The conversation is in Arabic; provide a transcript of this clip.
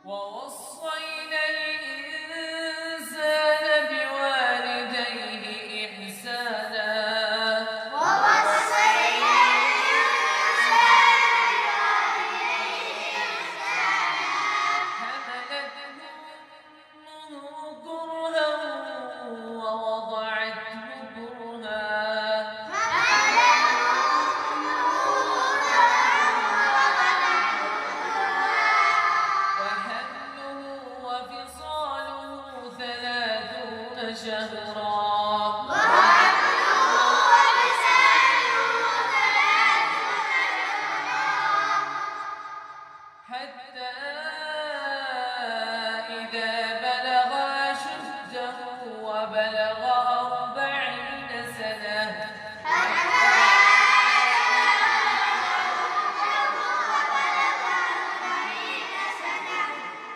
ووصينا الإنسان بوالديه إحسانا حملته أمه كرها ووضعته كرها وحمله وفصاله 30 شهرا